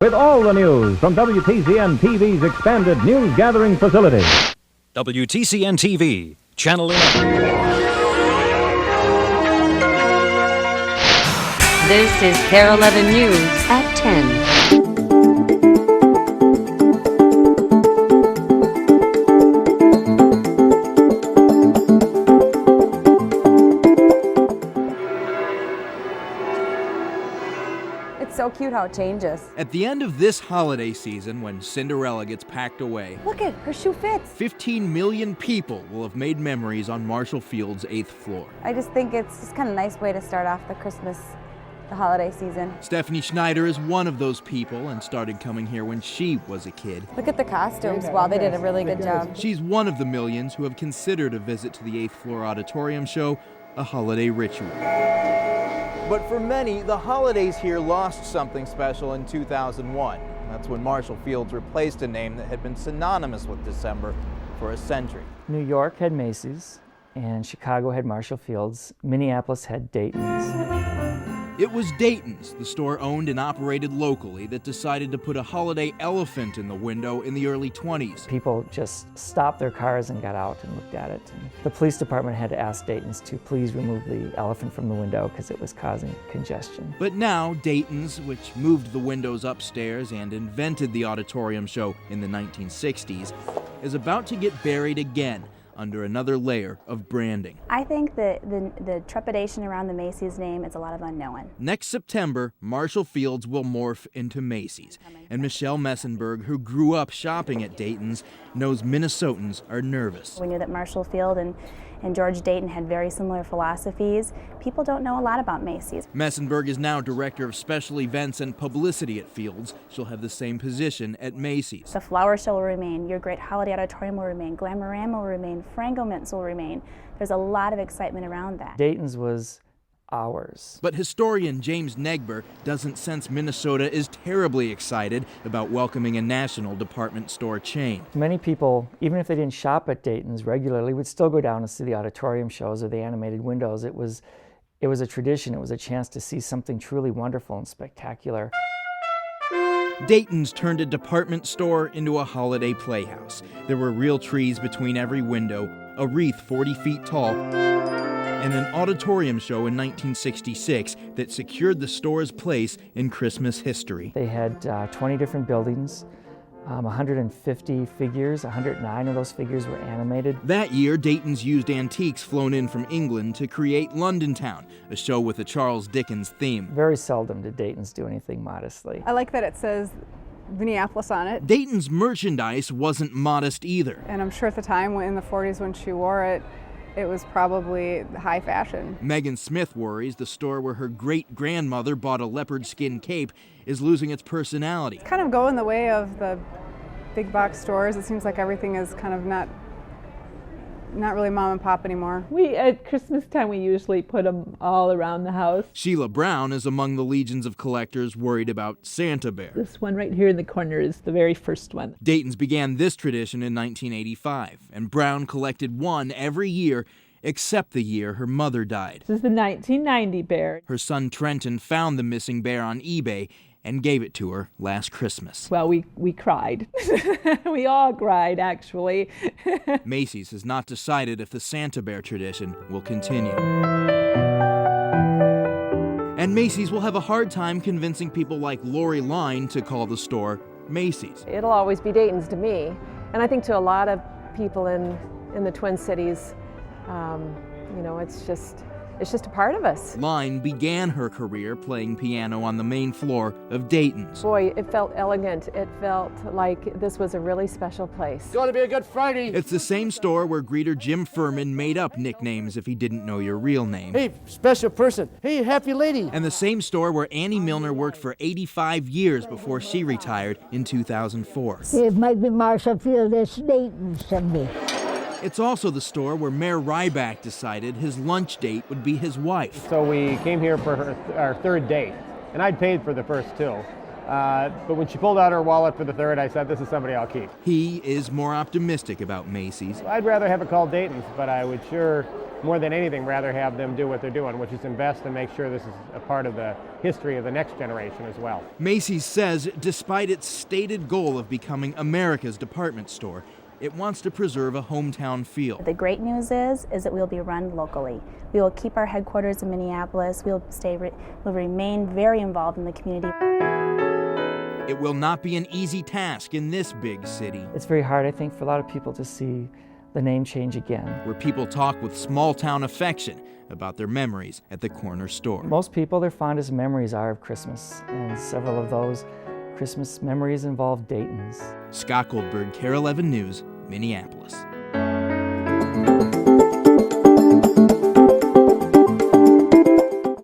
with all the news from WTCN TV's expanded news gathering facility. WTCN TV, Channel 11. This is KARE 11 News at 10. It's so cute how it changes. At the end of this holiday season, when Cinderella gets packed away, Look at her shoe fits. 15 million people will have made memories on Marshall Field's 8th floor. I just think it's just kind of a nice way to start off the holiday season. Stephanie Schneider is one of those people and started coming here when she was a kid. Look at the costumes. Wow, they did a really good job. She's one of the millions who have considered a visit to the 8th floor auditorium show a holiday ritual. But for many, the holidays here lost something special in 2001. That's when Marshall Fields replaced a name that had been synonymous with December for a century. New York had Macy's, and Chicago had Marshall Fields. Minneapolis had Dayton's. It was Dayton's, the store owned and operated locally, that decided to put a holiday elephant in the window in the early 20s. People just stopped their cars and got out and looked at it. And the police department had to ask Dayton's to please remove the elephant from the window because it was causing congestion. But now, Dayton's, which moved the windows upstairs and invented the auditorium show in the 1960s, is about to get buried again under another layer of branding. I think that the trepidation around the Macy's name is a lot of unknown. Next September, Marshall Fields will morph into Macy's. And Michelle Messenberg, who grew up shopping at Dayton's, knows Minnesotans are nervous. We knew that Marshall Field and George Dayton had very similar philosophies. People don't know a lot about Macy's. Messenberg is now director of special events and publicity at Fields. She'll have the same position at Macy's. The flower show will remain, your great holiday auditorium will remain, Glamorama will remain, Frango Mints will remain. There's a lot of excitement around that. Dayton's was ours. But historian James Negber doesn't sense Minnesota is terribly excited about welcoming a national department store chain. Many people, even if they didn't shop at Dayton's regularly, would still go down to see the auditorium shows or the animated windows. It was a tradition. It was a chance to see something truly wonderful and spectacular. Dayton's turned a department store into a holiday playhouse. There were real trees between every window, a wreath 40 feet tall, and an auditorium show in 1966 that secured the store's place in Christmas history. They had 20 different buildings, 150 figures, 109 of those figures were animated. That year, Dayton's used antiques flown in from England to create London Town, a show with a Charles Dickens theme. Very seldom did Dayton's do anything modestly. I like that it says Minneapolis on it. Dayton's merchandise wasn't modest either. And I'm sure at the time in the 40s when she wore it, it was probably high fashion. Megan Smith worries the store where her great-grandmother bought a leopard skin cape is losing its personality. Kind of going the way of the big box stores. It seems like everything is kind of not really mom and pop anymore. At Christmas time, we usually put them all around the house. Sheila Brown is among the legions of collectors worried about Santa Bear. This one right here in the corner is the very first one. Dayton's began this tradition in 1985, and Brown collected one every year except the year her mother died. This is the 1990 bear. Her son Trenton found the missing bear on eBay and gave it to her last Christmas. Well, we cried. We all cried, actually. Macy's has not decided if the Santa Bear tradition will continue. And Macy's will have a hard time convincing people like Lori Line to call the store Macy's. It'll always be Dayton's to me, and I think to a lot of people in the Twin Cities, it's just a part of us. Line began her career playing piano on the main floor of Dayton's. Boy, it felt elegant. It felt like this was a really special place. It's going to be a good Friday. It's the same store where greeter Jim Furman made up nicknames if he didn't know your real name. Hey, special person. Hey, happy lady. And the same store where Annie Milner worked for 85 years before she retired in 2004. It might be Marshall Field, it's Dayton's to me. It's also the store where Mayor Ryback decided his lunch date would be his wife. So we came here for our third date, and I'd paid for the first two. But when she pulled out her wallet for the third, I said, this is somebody I'll keep. He is more optimistic about Macy's. I'd rather have it called Dayton's, but I would sure, more than anything, rather have them do what they're doing, which is invest and make sure this is a part of the history of the next generation as well. Macy's says, despite its stated goal of becoming America's department store, it wants to preserve a hometown feel. The great news is that we'll be run locally. We will keep our headquarters in Minneapolis. We'll remain very involved in the community. It will not be an easy task in this big city. It's very hard, I think, for a lot of people to see the name change again. Where people talk with small-town affection about their memories at the corner store. Most people, their fondest memories are of Christmas, and several of those Christmas memories involve Dayton's. Scott Goldberg, KARE 11 News, Minneapolis.